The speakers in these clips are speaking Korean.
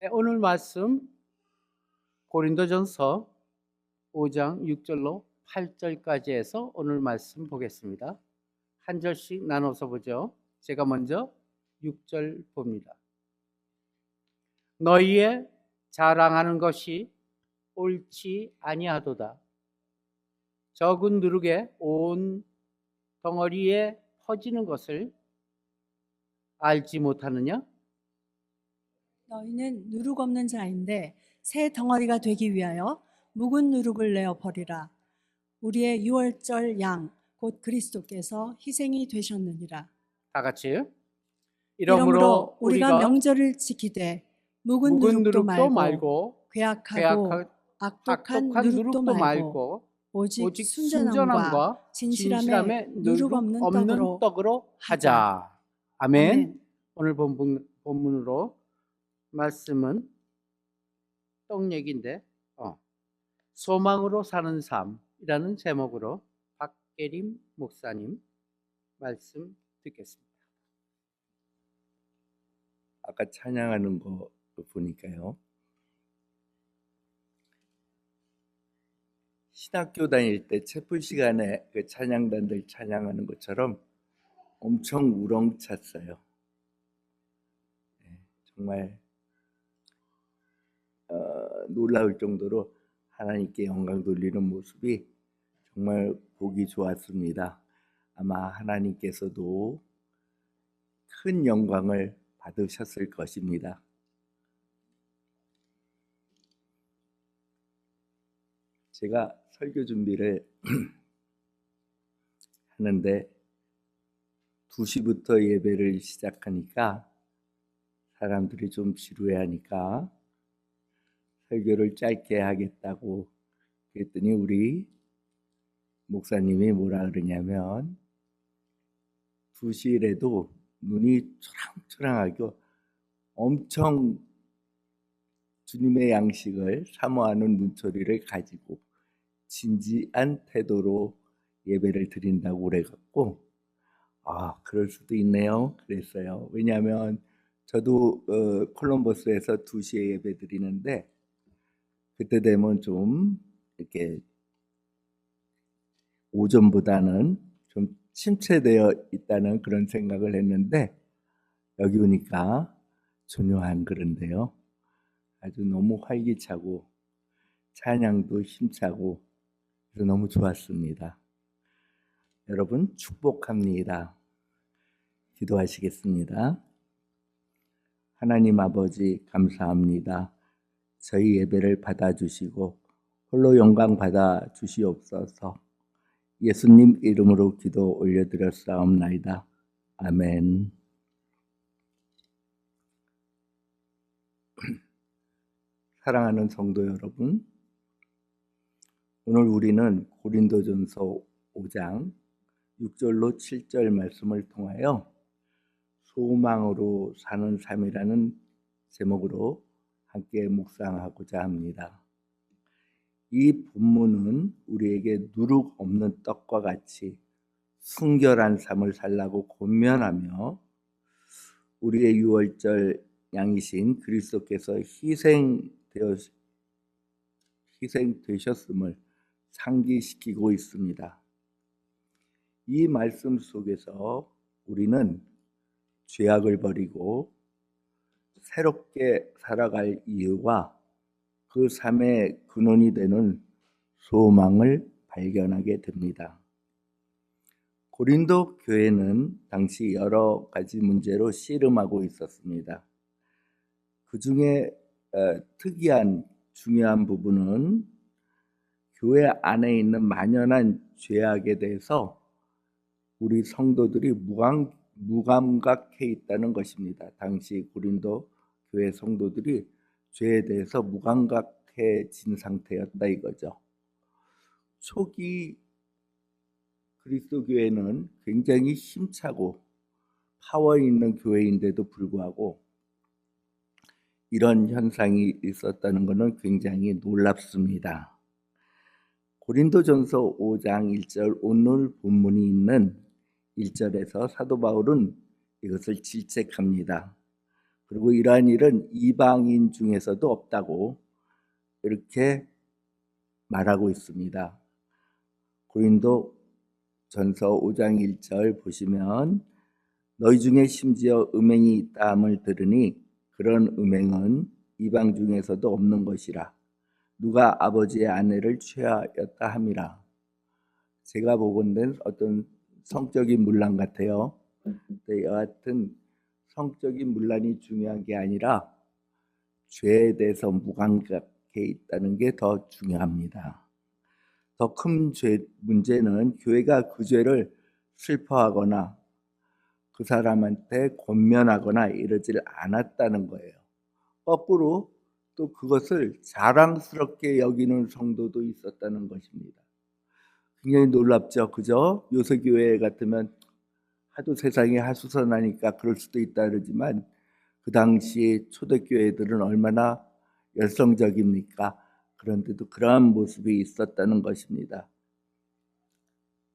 네, 오늘 말씀 고린도전서 5장 6절로 8절까지 해서 오늘 말씀 보겠습니다. 한 절씩 나눠서 보죠. 제가 먼저 6절 봅니다. 너희의 자랑하는 것이 옳지 아니하도다. 적은 누룩에 온 덩어리에 퍼지는 것을 알지 못하느냐? 너희는 누룩 없는 자인데 새 덩어리가 되기 위하여 묵은 누룩을 내어 버리라. 우리의 유월절 양 곧 그리스도께서 희생이 되셨느니라. 다 같이. 이러므로 우리가 명절을 지키되 묵은 누룩도 말고 괴악하고 악독한 누룩도 말고 오직 순전함과 진실함에 누룩 없는 떡으로 하자. 아멘. 오늘 본문으로 말씀은 떡 얘기인데 소망으로 사는 삶이라는 제목으로 박계림 목사님 말씀 듣겠습니다. 아까 찬양하는 거 보니까요, 신학교 다닐 때 채플 시간에 그 찬양단들 찬양하는 것처럼 엄청 우렁찼어요. 정말 놀라울 정도로 하나님께 영광 돌리는 모습이 정말 보기 좋았습니다. 아마 하나님께서도 큰 영광을 받으셨을 것입니다. 제가 설교 준비를 하는데 2시부터 예배를 시작하니까 사람들이 좀 지루해하니까 설교를 짧게 하겠다고 그랬더니 우리 목사님이 뭐라 그러냐면 2시에도 눈이 초랑초랑하게 엄청 주님의 양식을 사모하는 눈초리를 가지고 진지한 태도로 예배를 드린다고 그래갖고 그럴 수도 있네요 그랬어요. 왜냐하면 저도 콜럼버스에서 2시에 예배 드리는데 그때 되면 좀 이렇게 오전보다는 좀 침체되어 있다는 그런 생각을 했는데 여기 오니까 전혀 안 그런데요. 아주 너무 활기차고 찬양도 힘차고 그래서 너무 좋았습니다. 여러분 축복합니다. 기도하시겠습니다. 하나님 아버지 감사합니다. 저희 예배를 받아주시고 홀로 영광 받아 주시옵소서. 예수님 이름으로 기도 올려드렸사옵나이다. 아멘. 사랑하는 성도 여러분, 오늘 우리는 고린도전서 5장 6절로 7절 말씀을 통하여 소망으로 사는 삶이라는 제목으로 함께 묵상하고자 합니다. 이 본문은 우리에게 누룩 없는 떡과 같이 순결한 삶을 살라고 권면하며 우리의 유월절 양이신 그리스도께서 희생되셨음을 상기시키고 있습니다. 이 말씀 속에서 우리는 죄악을 버리고 새롭게 살아갈 이유와 그 삶의 근원이 되는 소망을 발견하게 됩니다. 고린도 교회는 당시 여러 가지 문제로 씨름하고 있었습니다. 그 중에 특이한 중요한 부분은 교회 안에 있는 만연한 죄악에 대해서 우리 성도들이 무감각해 있다는 것입니다. 당시 고린도 교회 성도들이 죄에 대해서 무감각해진 상태였다 이거죠. 초기 그리스도 교회는 굉장히 힘차고 파워 있는 교회인데도 불구하고 이런 현상이 있었다는 것은 굉장히 놀랍습니다. 고린도전서 5장 1절 오늘 본문이 있는 1절에서 사도 바울은 이것을 질책합니다. 그리고 이러한 일은 이방인 중에서도 없다고 이렇게 말하고 있습니다. 고린도 전서 5장 1절 보시면 너희 중에 심지어 음행이 있다함을 들으니 그런 음행은 이방 중에서도 없는 것이라. 누가 아버지의 아내를 취하였다 함이라. 제가 보건된 어떤 성적인 문란 같아요. 근데 여하튼 성적인 문란이 중요한 게 아니라 죄에 대해서 무감각해 있다는 게 더 중요합니다. 더 큰 문제는 교회가 그 죄를 슬퍼하거나 그 사람한테 권면하거나 이러질 않았다는 거예요. 거꾸로 또 그것을 자랑스럽게 여기는 성도도 있었다는 것입니다. 굉장히 놀랍죠, 그죠? 요새 교회 같으면 하도 세상이 하수선하니까 그럴 수도 있다 그러지만 그 당시에 초대교회들은 얼마나 열성적입니까? 그런데도 그러한 모습이 있었다는 것입니다.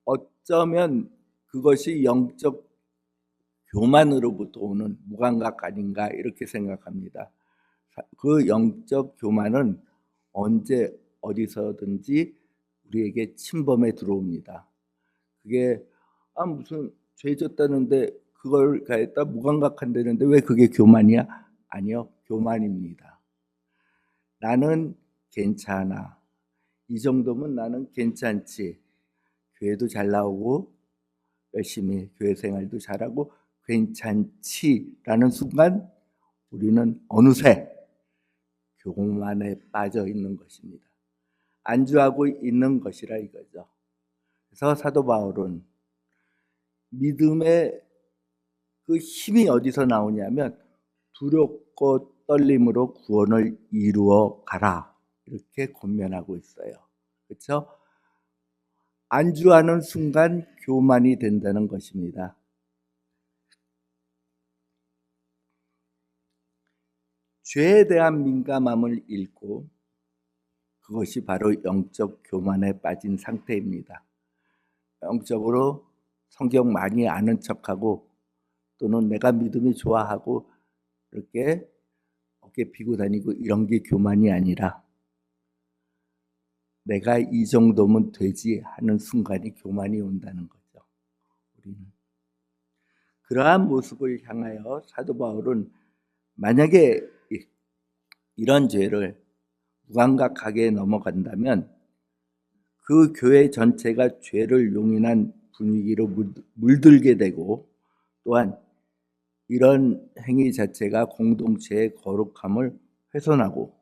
어쩌면 그것이 영적 교만으로부터 오는 무감각 아닌가 이렇게 생각합니다. 그 영적 교만은 언제 어디서든지 우리에게 침범해 들어옵니다. 그게 무슨 죄 졌다는데 그걸 가했다 무감각한다는데 왜 그게 교만이야? 아니요, 교만입니다. 나는 괜찮아. 이 정도면 나는 괜찮지. 교회도 잘 나오고 열심히 교회 생활도 잘하고 괜찮지라는 순간 우리는 어느새 교만에 빠져 있는 것입니다. 안주하고 있는 것이라 이거죠. 그래서 사도 바울은 믿음의 그 힘이 어디서 나오냐면 두렵고 떨림으로 구원을 이루어 가라 이렇게 권면하고 있어요. 그렇죠? 안주하는 순간 교만이 된다는 것입니다. 죄에 대한 민감함을 잃고 그것이 바로 영적 교만에 빠진 상태입니다. 영적으로 성경 많이 아는 척하고 또는 내가 믿음이 좋아하고 이렇게 어깨 피고 다니고 이런 게 교만이 아니라 내가 이 정도면 되지 하는 순간이 교만이 온다는 거죠. 우리는 그러한 모습을 향하여 사도 바울은 만약에 이런 죄를 무감각하게 넘어간다면 그 교회 전체가 죄를 용인한 분위기로 물들게 되고 또한 이런 행위 자체가 공동체의 거룩함을 훼손하고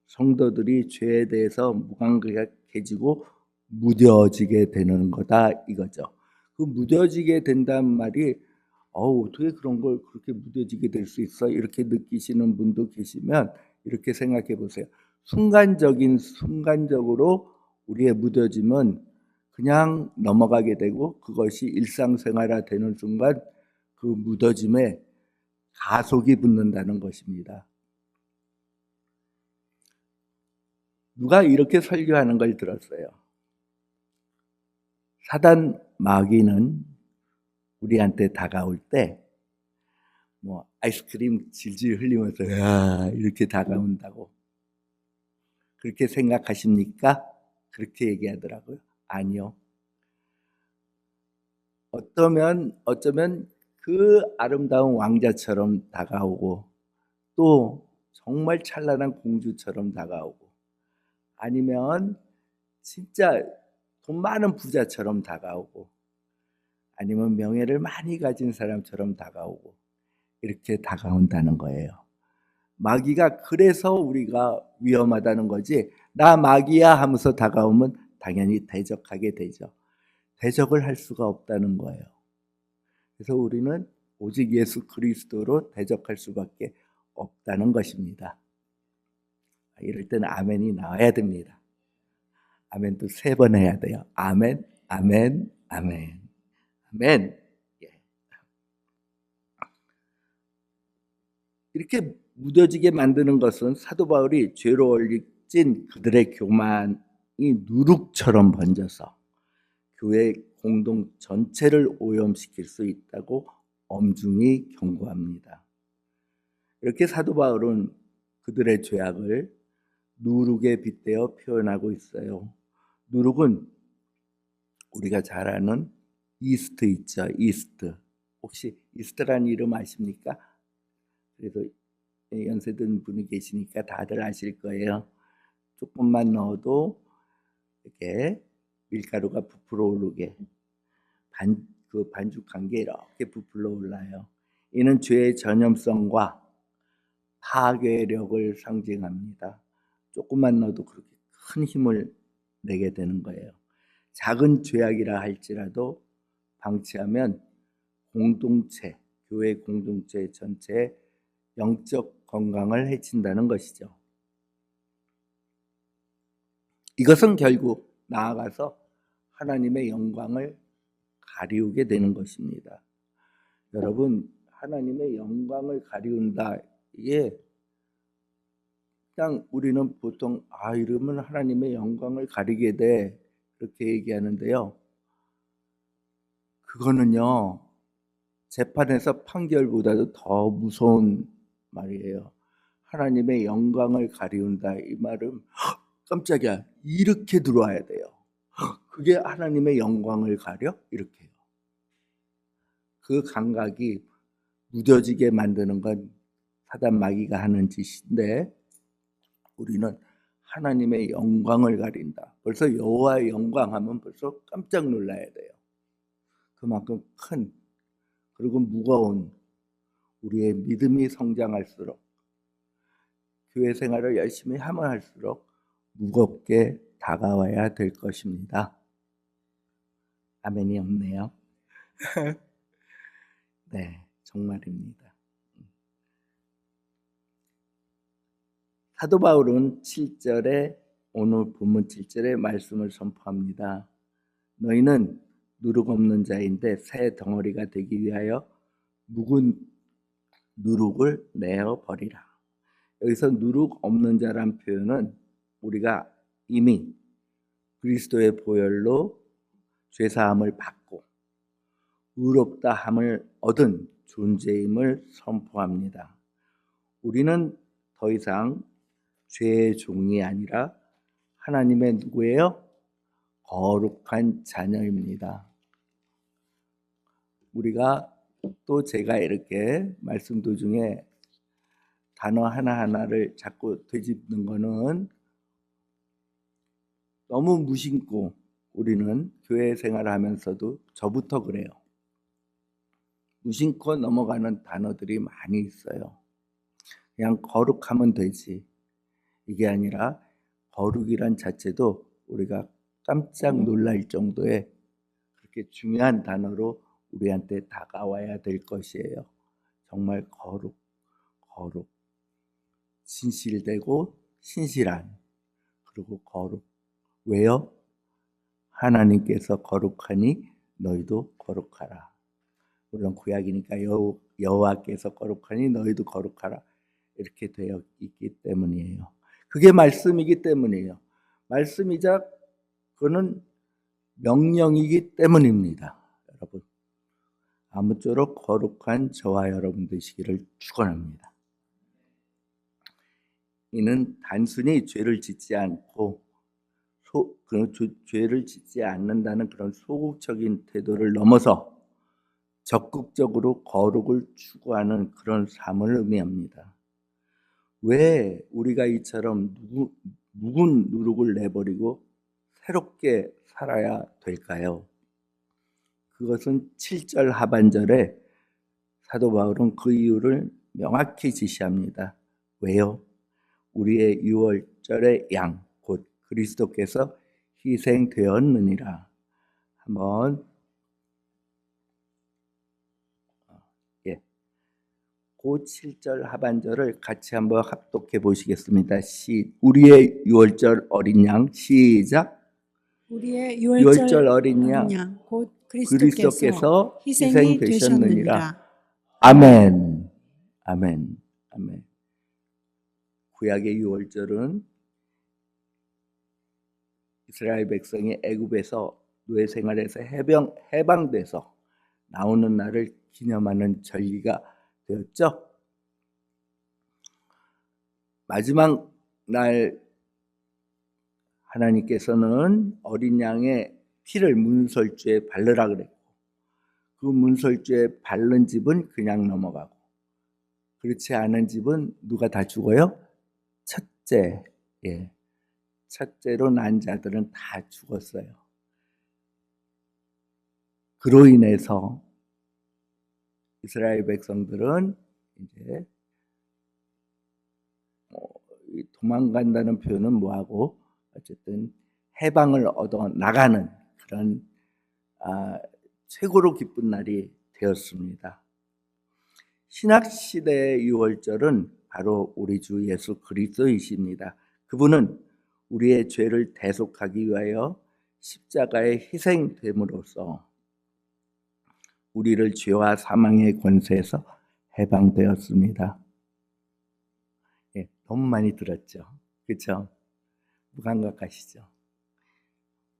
성도들이 죄에 대해서 무감각해지고 무뎌지게 되는 거다 이거죠. 그 무뎌지게 된다는 말이 어떻게 그런 걸 그렇게 무뎌지게 될 수 있어? 이렇게 느끼시는 분도 계시면 이렇게 생각해 보세요. 순간적으로 우리의 무뎌짐은 그냥 넘어가게 되고 그것이 일상생활화 되는 순간 그 무뎌짐에 가속이 붙는다는 것입니다. 누가 이렇게 설교하는 걸 들었어요. 사단 마귀는 우리한테 다가올 때 아이스크림 질질 흘리면서 이렇게 다가온다고 그렇게 생각하십니까? 그렇게 얘기하더라고요. 아니요. 어쩌면 그 아름다운 왕자처럼 다가오고 또 정말 찬란한 공주처럼 다가오고 아니면 진짜 돈 많은 부자처럼 다가오고 아니면 명예를 많이 가진 사람처럼 다가오고 이렇게 다가온다는 거예요. 마귀가 그래서 우리가 위험하다는 거지 나 마귀야 하면서 다가오면 당연히 대적하게 되죠. 대적을 할 수가 없다는 거예요. 그래서 우리는 오직 예수 그리스도로 대적할 수밖에 없다는 것입니다. 이럴 때는 아멘이 나와야 됩니다. 아멘도 3번 해야 돼요. 아멘, 아멘, 아멘, 아멘. 이렇게 무뎌지게 만드는 것은 사도 바울이 죄로 얼린 그들의 교만이 누룩처럼 번져서 교회 공동 전체를 오염시킬 수 있다고 엄중히 경고합니다. 이렇게 사도 바울은 그들의 죄악을 누룩에 빗대어 표현하고 있어요. 누룩은 우리가 잘 아는 이스트 있죠. 이스트. 혹시 이스트라는 이름 아십니까? 그래서 연세 든 분이 계시니까 다들 아실 거예요. 조금만 넣어도 이렇게 밀가루가 부풀어 오르게 그 반죽한 게 이렇게 부풀어 올라요. 이는 죄의 전염성과 파괴력을 상징합니다. 조금만 넣어도 그렇게 큰 힘을 내게 되는 거예요. 작은 죄악이라 할지라도 방치하면 공동체, 교회 공동체 전체의 영적 건강을 해친다는 것이죠. 이것은 결국 나아가서 하나님의 영광을 가리우게 되는 것입니다. 여러분, 하나님의 영광을 가리운다. 이게 그냥 우리는 보통 이러면 하나님의 영광을 가리게 돼 그렇게 얘기하는데요. 그거는요, 재판에서 판결보다도 더 무서운 말이에요. 하나님의 영광을 가리운다. 이 말은 깜짝이야, 이렇게 들어와야 돼요. 그게 하나님의 영광을 가려? 이렇게요. 그 감각이 무뎌지게 만드는 건 사단 마귀가 하는 짓인데, 우리는 하나님의 영광을 가린다. 벌써 여호와의 영광하면 벌써 깜짝 놀라야 돼요. 그만큼 큰, 그리고 무거운, 우리의 믿음이 성장할수록, 교회 생활을 열심히 하면 할수록 무겁게 다가와야 될 것입니다. 아멘이 없네요. 네, 정말입니다. 사도 바울은 7절에, 오늘 본문 7절에 말씀을 선포합니다. 너희는 누룩 없는 자인데 새 덩어리가 되기 위하여 묵은 누룩을 내어 버리라. 여기서 누룩 없는 자란 표현은 우리가 이미 그리스도의 보혈로 죄사함을 받고 의롭다 함을 얻은 존재임을 선포합니다. 우리는 더 이상 죄의 종이 아니라 하나님의 누구예요? 거룩한 자녀입니다. 우리가 또 제가 이렇게 말씀 도중에 단어 하나하나를 자꾸 되짚는 거는 너무 무심코 우리는 교회 생활하면서도 저부터 그래요. 무심코 넘어가는 단어들이 많이 있어요. 그냥 거룩하면 되지. 이게 아니라 거룩이란 자체도 우리가 깜짝 놀랄 정도의 그렇게 중요한 단어로 우리한테 다가와야 될 것이에요. 정말 거룩. 진실되고 신실한, 그리고 거룩. 왜요? 하나님께서 거룩하니 너희도 거룩하라. 물론 구약이니까 여호와께서 거룩하니 너희도 거룩하라. 이렇게 되어 있기 때문이에요. 그게 말씀이기 때문이에요. 말씀이자 그거는 명령이기 때문입니다. 여러분, 아무쪼록 거룩한 저와 여러분 되시기를 축원합니다. 이는 단순히 죄를 짓지 않고 죄를 짓지 않는다는 그런 소극적인 태도를 넘어서 적극적으로 거룩을 추구하는 그런 삶을 의미합니다. 왜 우리가 이처럼 묵은 누룩을 내버리고 새롭게 살아야 될까요? 그것은 7절 하반절에 사도 바울은 그 이유를 명확히 지시합니다. 왜요? 우리의 유월절의 양, 곧 그리스도께서 희생되었느니라. 한번 그 7절 하반절을 같이 한번 합독해 보시겠습니다. 우리의 유월절 어린 양, 시작. 우리의 유월절 유월절 어린 양, 양, 곧 그리스도께서 그리스도께서 희생이 희생되셨느니라. 되셨느니라. 아멘. 아멘. 아멘. 구약의 유월절은 이스라엘 백성이 애굽에서 노예 생활에서 해방돼서 나오는 날을 기념하는 절기가 되었죠. 마지막 날 하나님께서는 어린 양의 피를 문설주에 바르라 그랬고, 그 문설주에 바른 집은 그냥 넘어가고, 그렇지 않은 집은 누가 다 죽어요? 첫째, 첫째로 난 자들은 다 죽었어요. 그로 인해서 이스라엘 백성들은 이제 도망간다는 표현은 뭐하고 어쨌든 해방을 얻어 나가는 그런 최고로 기쁜 날이 되었습니다. 신학시대의 유월절은 바로 우리 주 예수 그리스도이십니다. 그분은 우리의 죄를 대속하기 위하여 십자가에 희생됨으로써 우리를 죄와 사망의 권세에서 해방되었습니다. 너무 많이 들었죠? 그렇죠? 무감각하시죠?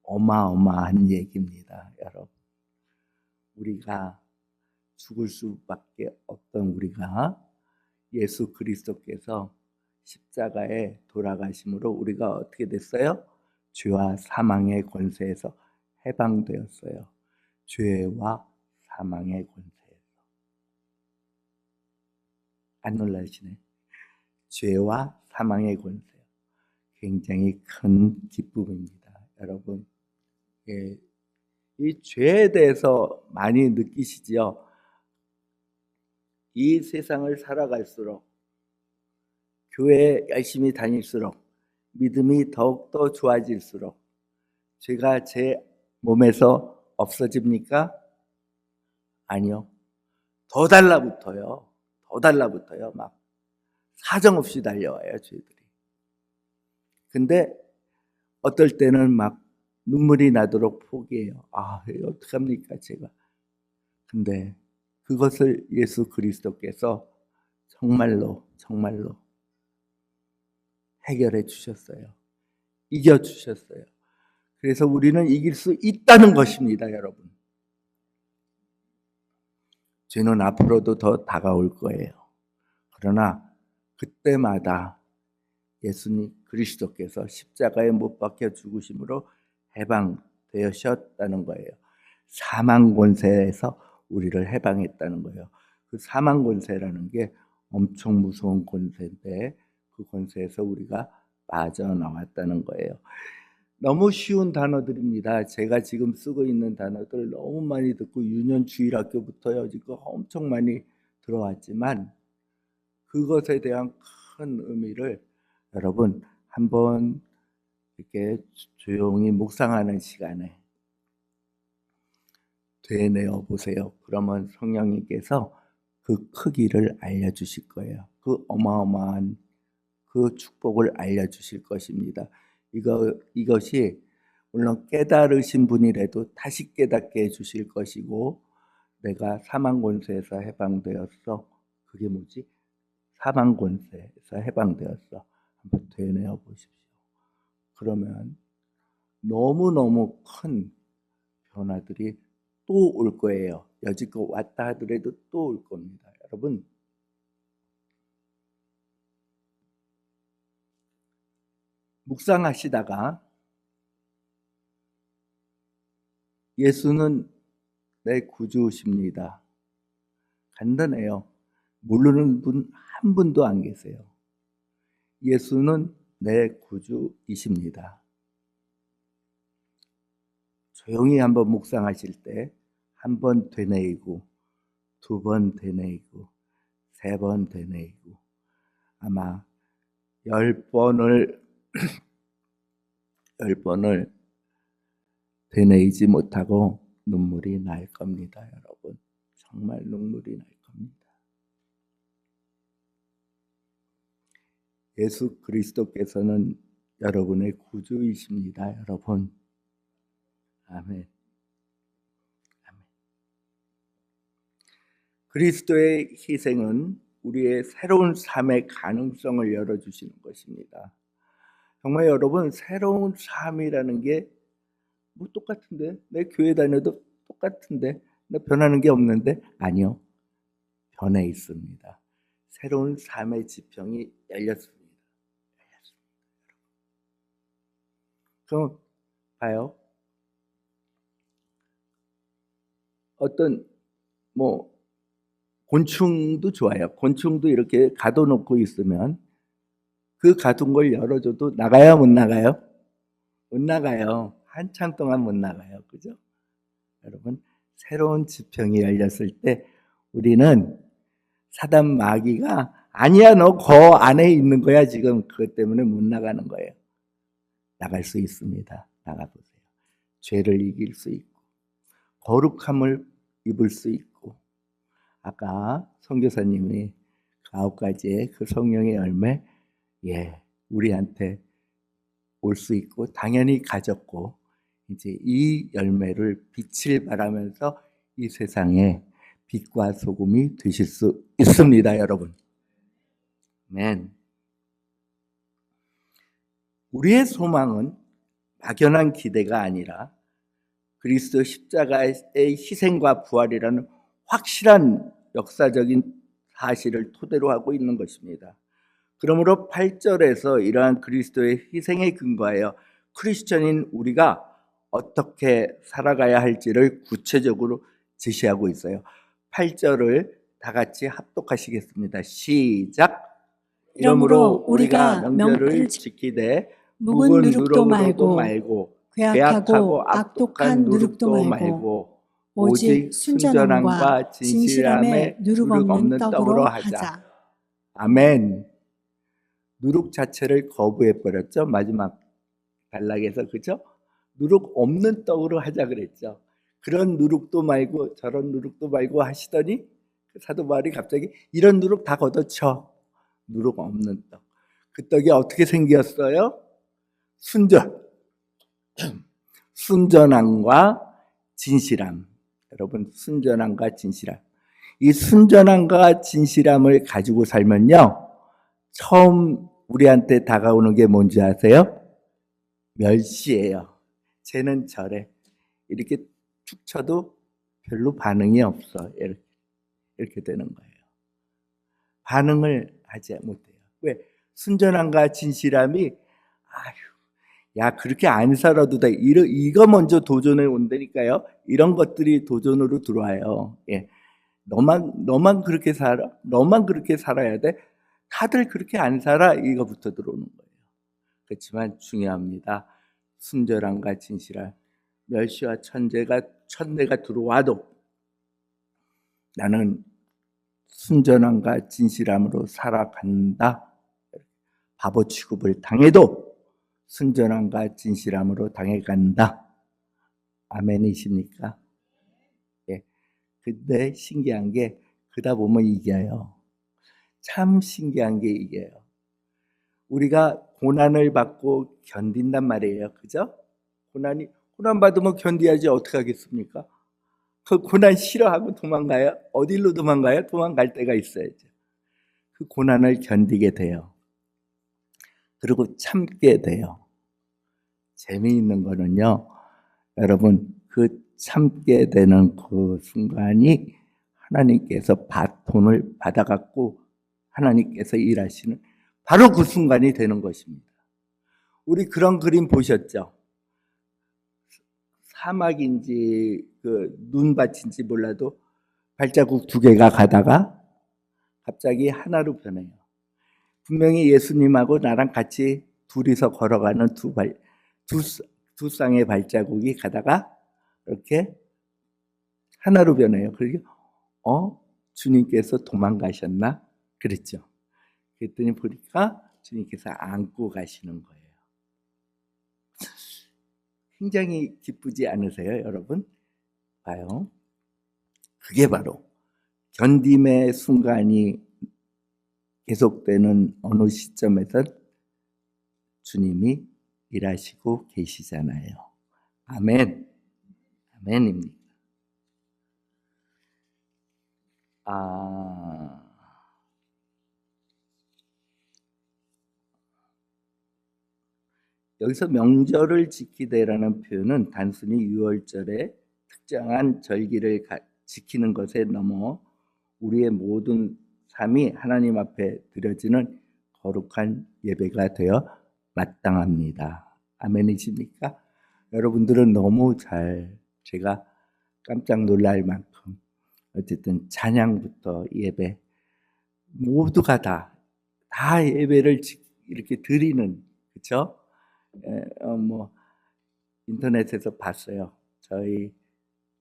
어마어마한 얘기입니다, 여러분. 우리가 죽을 수밖에 없던 우리가 예수 그리스도께서 십자가에 돌아가심으로 우리가 어떻게 됐어요? 죄와 사망의 권세에서 해방되었어요. 죄와 사망의 권세에서. 안 놀라시네. 죄와 사망의 권세. 굉장히 큰 기쁨입니다, 여러분. 이 죄에 대해서 많이 느끼시지요? 이 세상을 살아갈수록, 교회에 열심히 다닐수록, 믿음이 더욱더 좋아질수록 죄가 제 몸에서 없어집니까? 아니요. 더 달라붙어요. 더 달라붙어요. 막 사정없이 달려와요, 죄들이. 근데 어떨 때는 막 눈물이 나도록 포기해요. 어떡합니까, 제가. 근데 그것을 예수 그리스도께서 정말로 해결해 주셨어요. 이겨 주셨어요. 그래서 우리는 이길 수 있다는 것입니다, 여러분. 죄는 앞으로도 더 다가올 거예요. 그러나 그때마다 예수님 그리스도께서 십자가에 못 박혀 죽으심으로 해방되셨다는 거예요. 사망 권세에서 우리를 해방했다는 거예요. 그 사망 권세라는 게 엄청 무서운 권세인데 그 권세에서 우리가 빠져나왔다는 거예요. 너무 쉬운 단어들입니다. 제가 지금 쓰고 있는 단어들 너무 많이 듣고 유년주일학교부터요 지금 엄청 많이 들어왔지만 그것에 대한 큰 의미를 여러분 한번 이렇게 조용히 묵상하는 시간에 되뇌어 보세요. 그러면 성령님께서 그 크기를 알려주실 거예요. 그 어마어마한 그 축복을 알려주실 것입니다. 이것이 물론 깨달으신 분이라도 다시 깨닫게 해주실 것이고, 내가 사망 권세에서 해방되었어. 그게 뭐지? 사망 권세에서 해방되었어. 한번 되뇌어 보십시오. 그러면 너무너무 큰 변화들이 또 올 거예요. 여지껏 왔다 하더라도 또 올 겁니다. 여러분, 묵상하시다가 예수는 내 구주십니다. 간단해요. 모르는 분 한 분도 안 계세요. 예수는 내 구주이십니다. 조용히 한번 묵상하실 때 한 번 되뇌이고, 두 번 되뇌이고, 세 번 되뇌이고, 아마 10번을 되뇌이지 못하고 눈물이 날 겁니다, 여러분. 정말 눈물이 날 겁니다. 예수 그리스도께서는 여러분의 구주이십니다, 여러분. 아멘. 아멘. 그리스도의 희생은 우리의 새로운 삶의 가능성을 열어주시는 것입니다. 정말 여러분, 새로운 삶이라는 게 뭐 똑같은데? 내 교회 다녀도 똑같은데? 나 변하는 게 없는데? 아니요. 변해 있습니다. 새로운 삶의 지평이 열렸습니다. 그럼 봐요. 어떤 뭐 곤충도 좋아요. 곤충도 이렇게 가둬놓고 있으면 그 가둔 걸 열어줘도 나가요, 못 나가요? 못 나가요. 한참 동안 못 나가요. 그죠? 여러분, 새로운 지평이 열렸을 때 우리는 사단 마귀가 아니야, 너 그 안에 있는 거야. 지금 그것 때문에 못 나가는 거예요. 나갈 수 있습니다. 나가보세요. 죄를 이길 수 있고 거룩함을 입을 수 있고, 아까 선교사님이 그 9가지의 그 성령의 열매, 우리한테 올 수 있고 당연히 가졌고, 이제 이 열매를 빛을 발하면서 이 세상에 빛과 소금이 되실 수 있습니다, 여러분. 아멘. 우리의 소망은 막연한 기대가 아니라 그리스도 십자가의 희생과 부활이라는 확실한 역사적인 사실을 토대로 하고 있는 것입니다. 그러므로 8절에서 이러한 그리스도의 희생에 근거하여 크리스천인 우리가 어떻게 살아가야 할지를 구체적으로 제시하고 있어요. 8절을 다 같이 합독하시겠습니다. 시작. 이러므로 우리가 명절을 지키되 묵은 누룩도 말고 괴악하고 악독한 누룩도 말고 오직 순전함과 진실함에 누룩 없는 떡으로 하자. 아멘. 누룩 자체를 거부해버렸죠. 마지막 단락에서. 그죠? 누룩 없는 떡으로 하자 그랬죠. 그런 누룩도 말고 저런 누룩도 말고 하시더니 사도 바울이 갑자기 이런 누룩 다 걷어쳐. 누룩 없는 떡. 그 떡이 어떻게 생겼어요? 순전함과 진실함. 여러분, 순전함과 진실함. 이 순전함과 진실함을 가지고 살면요, 처음 우리한테 다가오는 게 뭔지 아세요? 멸시예요. 쟤는 저래. 이렇게 툭 쳐도 별로 반응이 없어. 이렇게 되는 거예요. 반응을 하지 못해요. 왜? 순전함과 진실함이 야, 그렇게 안 살아도 돼. 이거 먼저 도전해 온다니까요. 이런 것들이 도전으로 들어와요. 너만 그렇게 살아? 너만 그렇게 살아야 돼? 다들 그렇게 안 살아? 이거부터 들어오는 거예요. 그렇지만 중요합니다. 순전함과 진실함. 멸시와 천대가 들어와도 나는 순전함과 진실함으로 살아간다. 바보 취급을 당해도 순전함과 진실함으로 당해간다. 아멘이십니까? 근데 신기한 게 그러다 보면 이겨요. 참 신기한 게 이겨요. 우리가 고난을 받고 견딘단 말이에요. 그죠? 고난 받으면 견디야지 어떻게 하겠습니까? 그 고난 싫어하고 도망가요? 어디로 도망가요? 도망갈 때가 있어야죠. 그 고난을 견디게 돼요. 그리고 참게 돼요. 재미있는 거는요, 여러분, 그 참게 되는 그 순간이 하나님께서 바톤을 받아갖고 하나님께서 일하시는 바로 그 순간이 되는 것입니다. 우리 그런 그림 보셨죠? 사막인지 그 눈밭인지 몰라도 발자국 2개가 가다가 갑자기 하나로 변해요. 분명히 예수님하고 나랑 같이 둘이서 걸어가는 두 쌍의 발자국이 가다가 이렇게 하나로 변해요. 그리고 주님께서 도망가셨나? 그랬죠. 그랬더니 보니까 주님께서 안고 가시는 거예요. 굉장히 기쁘지 않으세요, 여러분? 봐요. 그게 바로 견딤의 순간이 계속되는 어느 시점에서 주님이 일하시고 계시잖아요. 아멘. 아멘입니다. 여기서 명절을 지키되라는 표현은 단순히 유월절에 특정한 절기를 지키는 것에 넘어 우리의 모든 삶이 하나님 앞에 드려지는 거룩한 예배가 되어 마땅합니다. 아멘이십니까? 여러분들은 너무 제가 깜짝 놀랄 만큼 어쨌든 찬양부터 예배 모두가 다 예배를 이렇게 드리는, 그렇죠? 뭐 인터넷에서 봤어요. 저희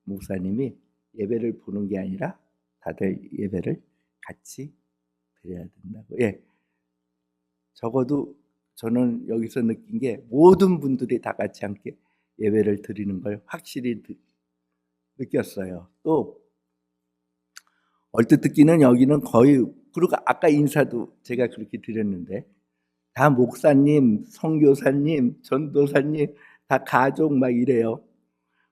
목사님이 예배를 보는 게 아니라 다들 예배를 같이 드려야 된다고. 예, 적어도 저는 여기서 느낀 게 모든 분들이 다 같이 함께 예배를 드리는 걸 확실히 느꼈어요. 또 얼뜻 듣기는 여기는 거의, 그리고 아까 인사도 제가 그렇게 드렸는데 다 목사님, 선교사님, 전도사님 다 가족 막 이래요.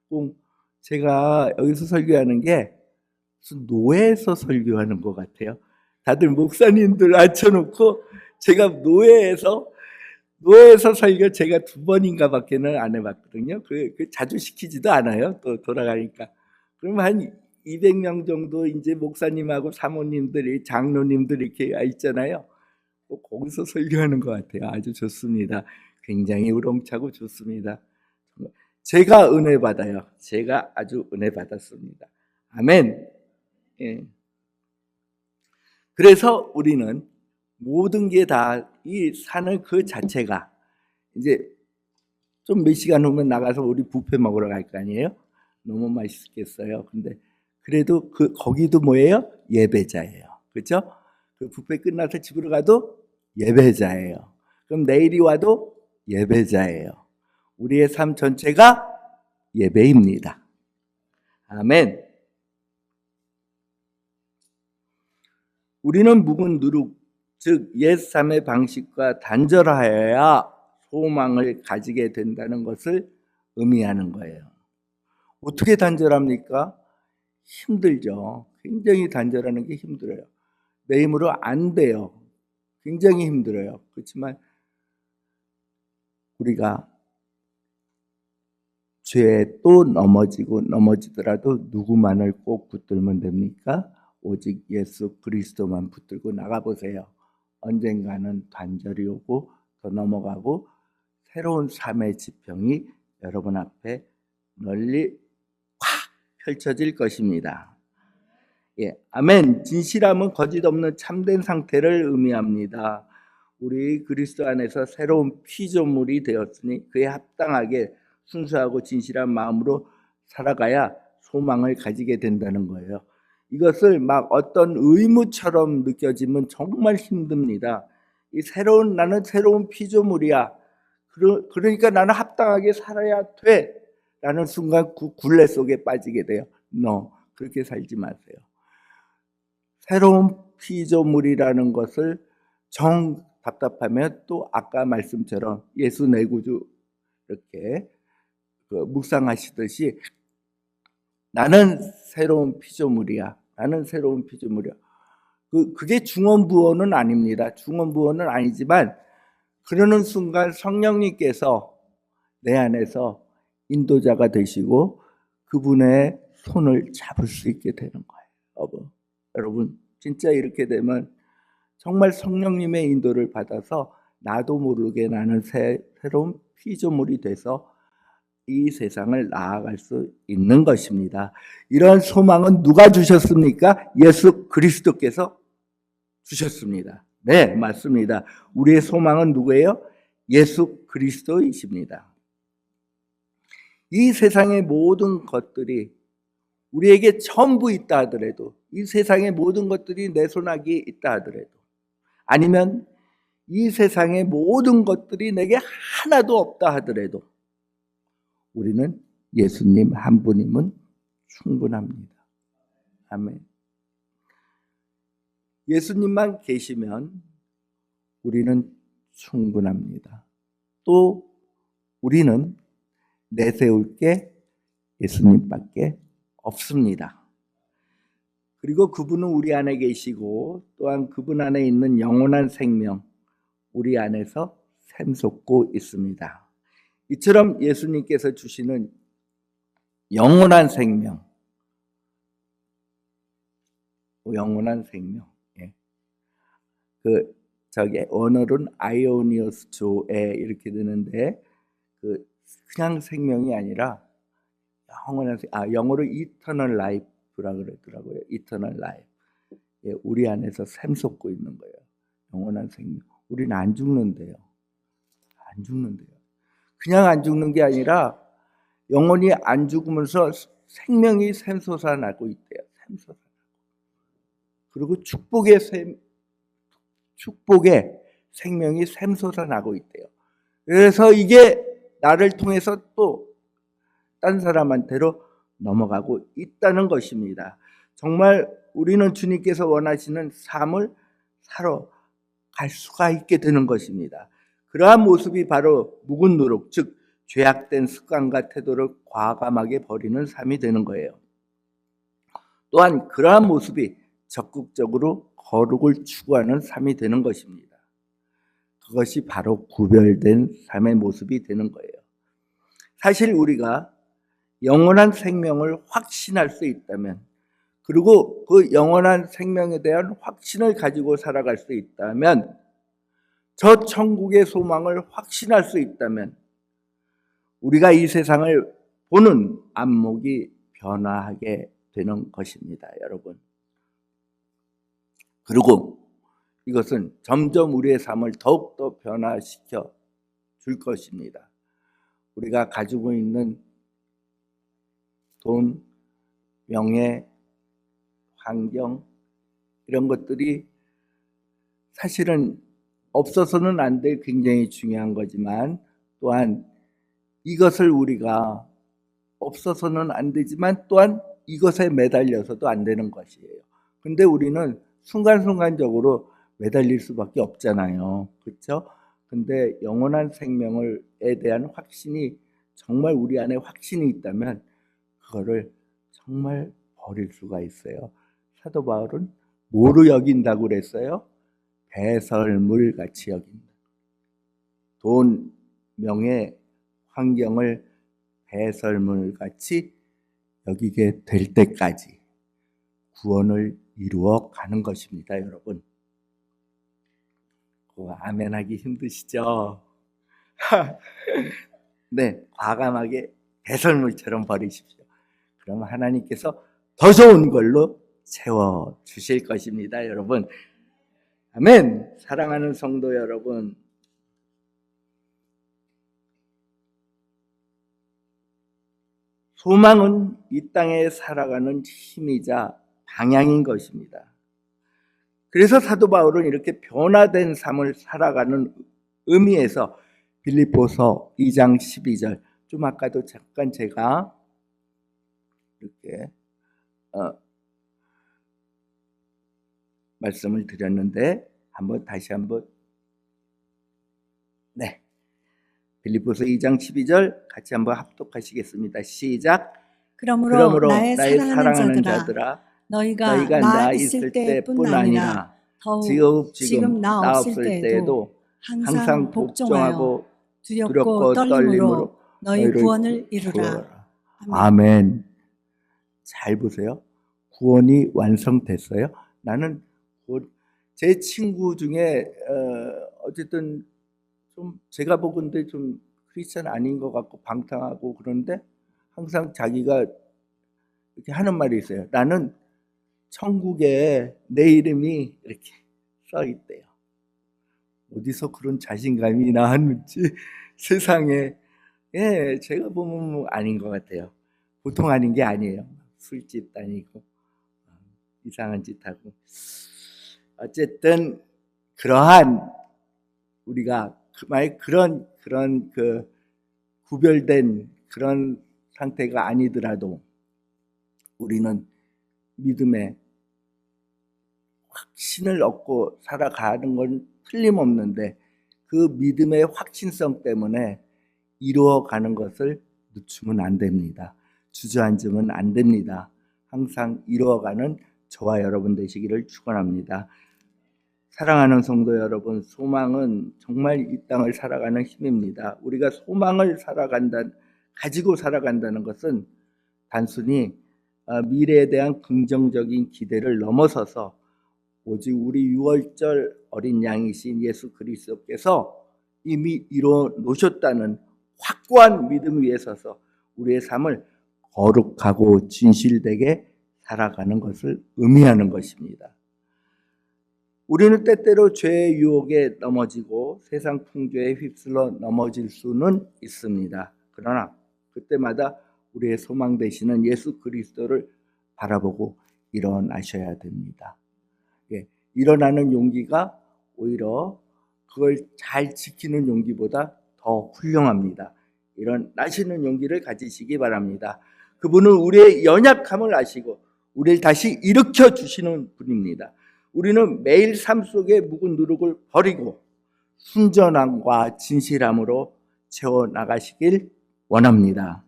꼭 제가 여기서 설교하는 게 무슨 노예에서 설교하는 것 같아요. 다들 목사님들 앉혀놓고 제가 노예에서 설교 제가 2번인가 밖에는 안 해봤거든요. 그 자주 시키지도 않아요. 또 돌아가니까. 그러면 한 200명 정도 이제 목사님하고 사모님들이, 장로님들이 이렇게 있잖아요. 거기서 설교하는 것 같아요. 아주 좋습니다. 굉장히 우렁차고 좋습니다. 제가 은혜 받아요. 제가 아주 은혜 받았습니다. 아멘. 예. 그래서 우리는 모든 게 다 이 사는 그 자체가 이제 좀 몇 시간 후면 나가서 우리 뷔페 먹으러 갈 거 아니에요? 너무 맛있겠어요. 근데 그래도 거기도 뭐예요? 예배자예요. 그렇죠? 그 뷔페 끝나서 집으로 가도 예배자예요. 그럼 내일이 와도 예배자예요. 우리의 삶 전체가 예배입니다. 아멘. 우리는 묵은 누룩, 즉 옛삶의 방식과 단절하여야 소망을 가지게 된다는 것을 의미하는 거예요. 어떻게 단절합니까? 힘들죠. 굉장히 단절하는 게 힘들어요. 내 힘으로 안 돼요. 굉장히 힘들어요. 그렇지만 우리가 죄에 또 넘어지더라도 누구만을 꼭 붙들면 됩니까? 오직 예수 그리스도만 붙들고 나가보세요. 언젠가는 단절이 오고 더 넘어가고 새로운 삶의 지평이 여러분 앞에 널리 확 펼쳐질 것입니다. 예, 아멘. 진실함은 거짓 없는 참된 상태를 의미합니다. 우리 그리스도 안에서 새로운 피조물이 되었으니 그에 합당하게 순수하고 진실한 마음으로 살아가야 소망을 가지게 된다는 거예요. 이것을 막 어떤 의무처럼 느껴지면 정말 힘듭니다. 나는 새로운 피조물이야. 그러니까 나는 합당하게 살아야 돼. 라는 순간 굴레 속에 빠지게 돼요. 그렇게 살지 마세요. 새로운 피조물이라는 것을 답답하면 또 아까 말씀처럼 예수 내 구주 이렇게 묵상하시듯이 나는 새로운 피조물이야. 나는 새로운 피조물이야. 그게 중언부언은 아닙니다. 중언부언은 아니지만 그러는 순간 성령님께서 내 안에서 인도자가 되시고 그분의 손을 잡을 수 있게 되는 거예요. 여러분 진짜 이렇게 되면 정말 성령님의 인도를 받아서 나도 모르게 나는 새로운 피조물이 돼서 이 세상을 나아갈 수 있는 것입니다. 이런 소망은 누가 주셨습니까? 예수 그리스도께서 주셨습니다. 네, 맞습니다. 우리의 소망은 누구예요? 예수 그리스도이십니다. 이 세상의 모든 것들이 우리에게 전부 있다 하더라도, 이 세상의 모든 것들이 내 손아귀에 있다 하더라도, 아니면 이 세상의 모든 것들이 내게 하나도 없다 하더라도 우리는 예수님 한 분이면 충분합니다. 아멘. 예수님만 계시면 우리는 충분합니다. 또 우리는 내세울 게 예수님밖에 없습니다. 그리고 그분은 우리 안에 계시고 또한 그분 안에 있는 영원한 생명 우리 안에서 샘솟고 있습니다. 이처럼 예수님께서 주시는 영원한 생명, 예. 언어로는 아이오니오스 조에 이렇게 되는데 그냥 생명이 아니라 영원한 영어로 eternal life라 그러더라고요. eternal life. 예, 우리 안에서 샘솟고 있는 거예요. 영원한 생명. 우리는 안 죽는데요. 안 죽는데요. 그냥 안 죽는 게 아니라 영원히 안 죽으면서 생명이 샘솟아나고 있대요. 샘솟아나고. 그리고 축복의 생명이 샘솟아나고 있대요. 그래서 이게 나를 통해서 또 딴 사람한테로 넘어가고 있다는 것입니다. 정말 우리는 주님께서 원하시는 삶을 살아갈 수가 있게 되는 것입니다. 그러한 모습이 바로 묵은 누룩, 즉 죄악된 습관과 태도를 과감하게 버리는 삶이 되는 거예요. 또한 그러한 모습이 적극적으로 거룩을 추구하는 삶이 되는 것입니다. 그것이 바로 구별된 삶의 모습이 되는 거예요. 사실 우리가 영원한 생명을 확신할 수 있다면, 그리고 그 영원한 생명에 대한 확신을 가지고 살아갈 수 있다면, 저 천국의 소망을 확신할 수 있다면 우리가 이 세상을 보는 안목이 변화하게 되는 것입니다, 여러분. 그리고 이것은 점점 우리의 삶을 더욱더 변화시켜 줄 것입니다. 우리가 가지고 있는 돈, 명예, 환경, 이런 것들이 사실은 없어서는 안 될 굉장히 중요한 거지만, 또한 이것을 우리가 없어서는 안 되지만 또한 이것에 매달려서도 안 되는 것이에요. 근데 우리는 순간순간적으로 매달릴 수밖에 없잖아요. 그렇죠? 근데 영원한 생명에 대한 확신이, 정말 우리 안에 확신이 있다면 그거를 정말 버릴 수가 있어요. 사도 바울은 뭐로 여긴다고 그랬어요? 배설물 같이 여긴다. 돈, 명예, 환경을 배설물 같이 여기게 될 때까지 구원을 이루어 가는 것입니다, 여러분. 아멘하기 힘드시죠? 네, 과감하게 배설물처럼 버리십시오. 그러면 하나님께서 더 좋은 걸로 채워 주실 것입니다, 여러분. 아멘. 사랑하는 성도 여러분, 소망은 이 땅에 살아가는 힘이자 방향인 것입니다. 그래서 사도 바울은 이렇게 변화된 삶을 살아가는 의미에서 빌립보서 2장 12절, 좀 아까도 잠깐 제가 이렇게 말씀을 드렸는데 다시 한번 네, 빌립보서 2장 12절 같이 한번 합독하시겠습니다. 시작. 그러므로 나의 사랑하는 자들아, 자들아, 너희가 나 있을 때뿐 아니라 더욱 지금 나 없을 때에도 항상 복종하고 두렵고 떨림으로 너희 구원을 이루라. 아멘. 잘 보세요. 구원이 완성됐어요. 나는 제 친구 중에 어쨌든 좀 제가 보건대 좀 크리스찬 아닌 것 같고 방탕하고 그런데 항상 자기가 이렇게 하는 말이 있어요. 나는 천국에 내 이름이 이렇게 써 있대요. 어디서 그런 자신감이 나왔는지 세상에. 예, 제가 보면 뭐 아닌 것 같아요. 보통 아닌 게 아니에요. 술집 다니고 이상한 짓 하고. 어쨌든 그러한 우리가 그런 구별된 그런 상태가 아니더라도 우리는 믿음의 확신을 얻고 살아가는 건 틀림없는데, 그 믿음의 확신성 때문에 이루어가는 것을 늦추면 안 됩니다. 주저앉으면 안 됩니다. 항상 이루어가는 저와 여러분 되시기를 축원합니다. 사랑하는 성도 여러분, 소망은 정말 이 땅을 살아가는 힘입니다. 우리가 소망을 가지고 살아간다는 것은 단순히 미래에 대한 긍정적인 기대를 넘어서서 오직 우리 유월절 어린 양이신 예수 그리스도께서 이미 이루어 놓으셨다는 확고한 믿음 위에 서서 우리의 삶을 거룩하고 진실되게 살아가는 것을 의미하는 것입니다. 우리는 때때로 죄의 유혹에 넘어지고 세상 풍조에 휩쓸려 넘어질 수는 있습니다. 그러나 그때마다 우리의 소망 되시는 예수 그리스도를 바라보고 일어나셔야 됩니다. 일어나는 용기가 오히려 그걸 잘 지키는 용기보다 더 훌륭합니다. 일어나시는 용기를 가지시기 바랍니다. 그분은 우리의 연약함을 아시고 우리를 다시 일으켜 주시는 분입니다. 우리는 매일 삶 속에 묵은 누룩을 버리고 순전함과 진실함으로 채워나가시길 원합니다.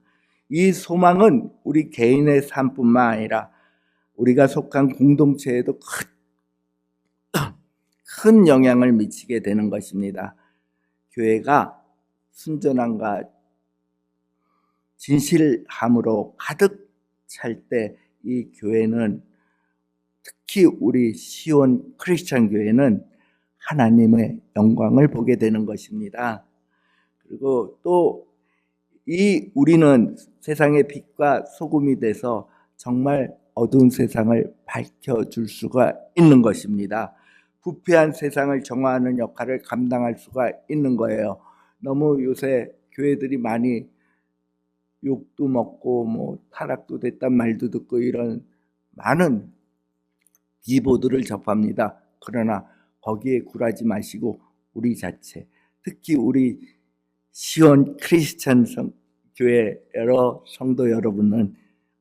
이 소망은 우리 개인의 삶뿐만 아니라 우리가 속한 공동체에도 큰 영향을 미치게 되는 것입니다. 교회가 순전함과 진실함으로 가득 찰 때 이 교회는, 특히 우리 시온 크리스찬 교회는 하나님의 영광을 보게 되는 것입니다. 그리고 또 우리는 세상의 빛과 소금이 돼서 정말 어두운 세상을 밝혀줄 수가 있는 것입니다. 부패한 세상을 정화하는 역할을 감당할 수가 있는 거예요. 너무 요새 교회들이 많이 욕도 먹고 타락도 됐단 말도 듣고 이런 많은 비보도를 접합니다. 그러나 거기에 굴하지 마시고 우리 자체, 특히 우리 시온 크리스찬 교회 여러 성도 여러분은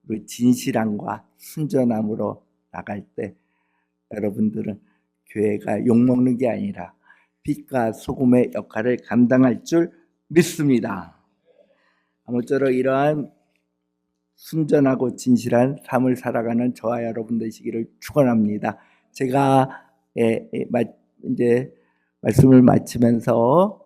우리 진실함과 순전함으로 나갈 때 여러분들은 교회가 욕먹는 게 아니라 빛과 소금의 역할을 감당할 줄 믿습니다. 아무쪼록 이러한 순전하고 진실한 삶을 살아가는 저와 여러분 되시기를 축원합니다. 제가 이제 말씀을 마치면서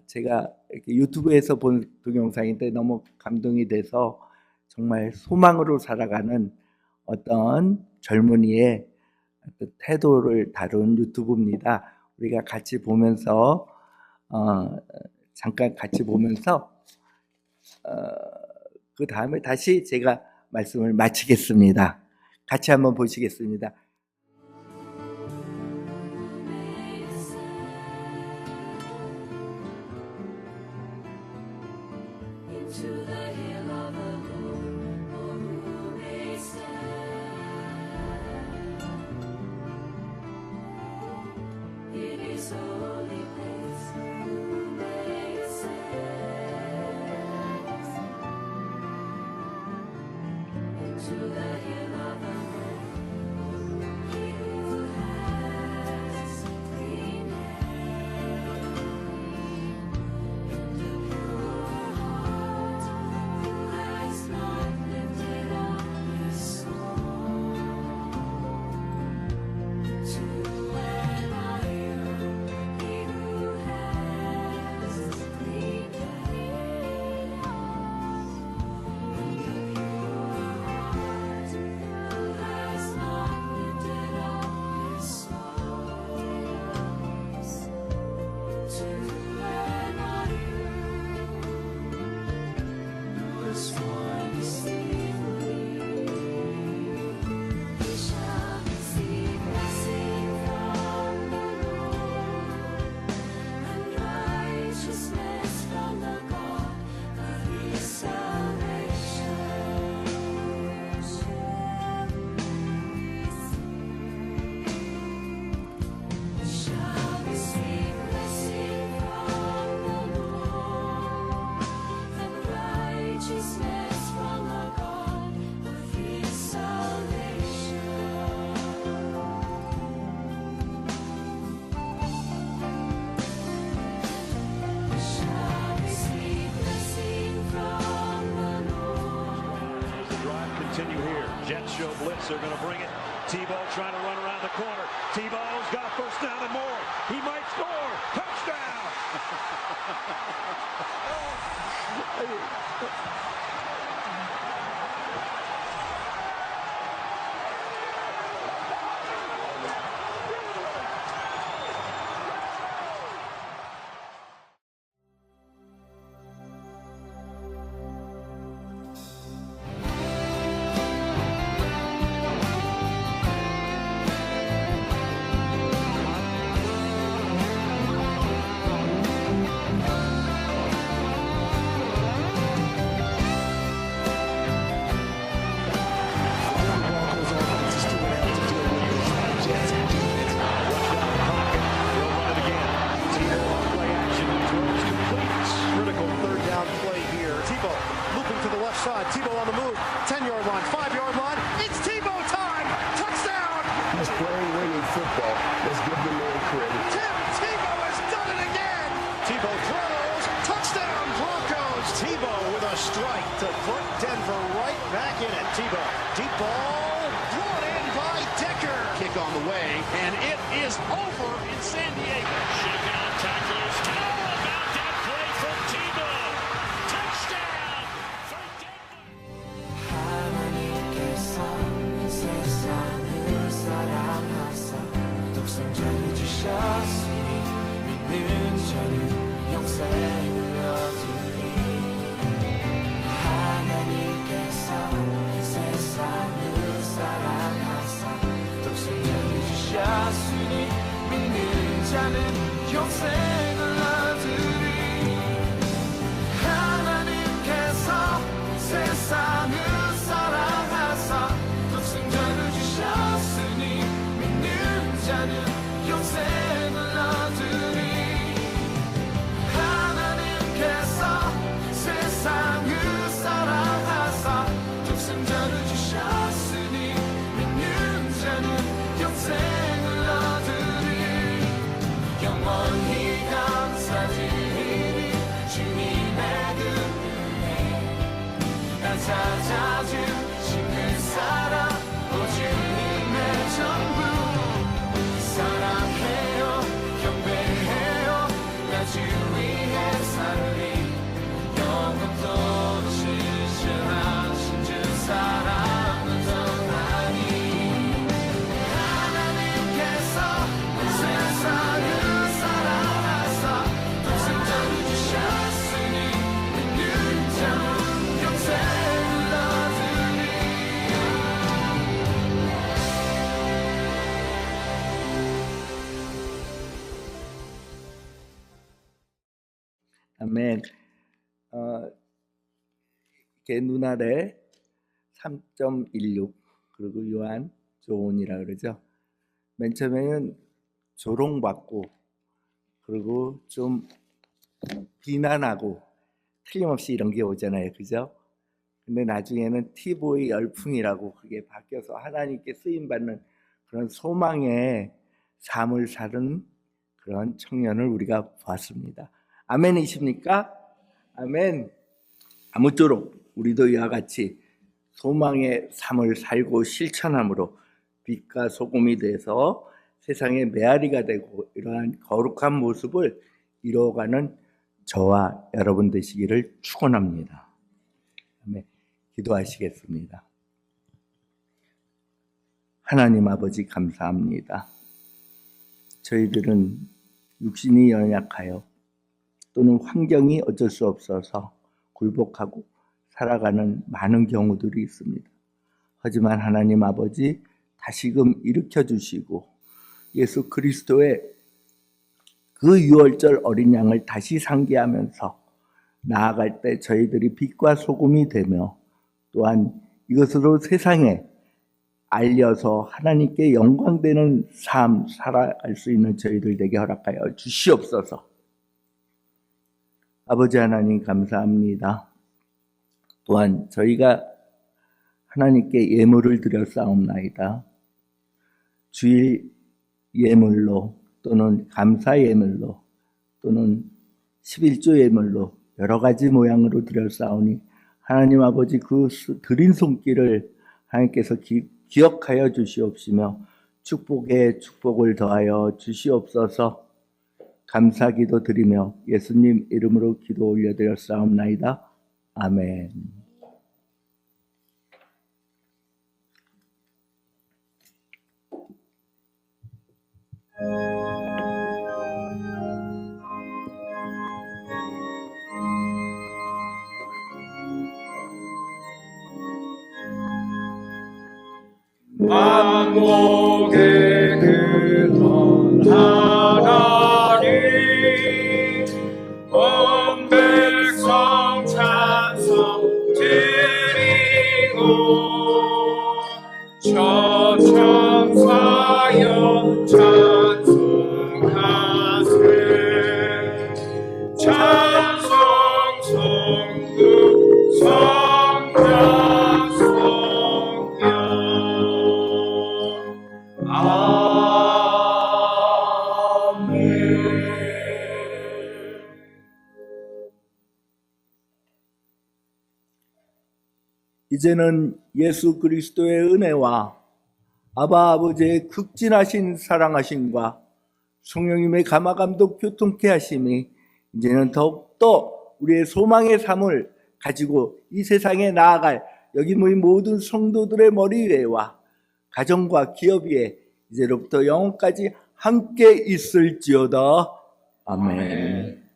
제가 이렇게 유튜브에서 본 동영상인데 너무 감동이 돼서 정말 소망으로 살아가는 어떤 젊은이의 어떤 태도를 다룬 유튜브입니다. 우리가 같이 보면서 잠깐 같이 보면서 그 다음에 다시 제가 말씀을 마치겠습니다. 같이 한번 보시겠습니다. Jets show blitz. They're going to bring it. Tebow trying to run around the corner. Tebow's got a first down and more. He might score. Touchdown! 아멘. 이렇게 눈 아래 3.16 그리고 요한 조온이라 그러죠. 맨 처음에는 조롱받고 그리고 좀 비난하고 틀림없이 이런 게 오잖아요, 그죠? 근데 나중에는 티보의 열풍이라고 그게 바뀌어서 하나님께 쓰임 받는 그런 소망의 삶을 사는 그런 청년을 우리가 봤습니다. 아멘이십니까? 아멘. 아무쪼록 우리도 이와 같이 소망의 삶을 살고 실천함으로 빛과 소금이 돼서 세상의 메아리가 되고 이러한 거룩한 모습을 이루어가는 저와 여러분 되시기를 축원합니다. 아멘. 기도하시겠습니다. 하나님 아버지 감사합니다. 저희들은 육신이 연약하여 또는 환경이 어쩔 수 없어서 굴복하고 살아가는 많은 경우들이 있습니다. 하지만 하나님 아버지 다시금 일으켜 주시고 예수 그리스도의 그 유월절 어린 양을 다시 상기하면서 나아갈 때 저희들이 빛과 소금이 되며 또한 이것으로 세상에 알려서 하나님께 영광되는 삶 살아갈 수 있는 저희들 되게 허락하여 주시옵소서. 아버지 하나님 감사합니다. 또한 저희가 하나님께 예물을 드려 싸움나이다. 주일 예물로 또는 감사 예물로 또는 11조 예물로 여러 가지 모양으로 드려 싸우니 하나님 아버지 그 드린 손길을 하나님께서 기억하여 주시옵시며 축복에 축복을 더하여 주시옵소서. 감사기도 드리며 예수님 이름으로 기도 올려드렸사옵나이다. 아멘. 만복의 근원 하나님 온 백성 찬송 드리고 천천사여 찬송하세 찬송 성국 성자 이제는 예수 그리스도의 은혜와 아바 아버지의 극진하신 사랑하심과 성령님의 감화감독 교통케 하심이 이제는 더욱더 우리의 소망의 삶을 가지고 이 세상에 나아갈 여기 모인 모든 성도들의 머리 위에와 가정과 기업 위에 이제로부터 영원까지 함께 있을지어다. 아멘.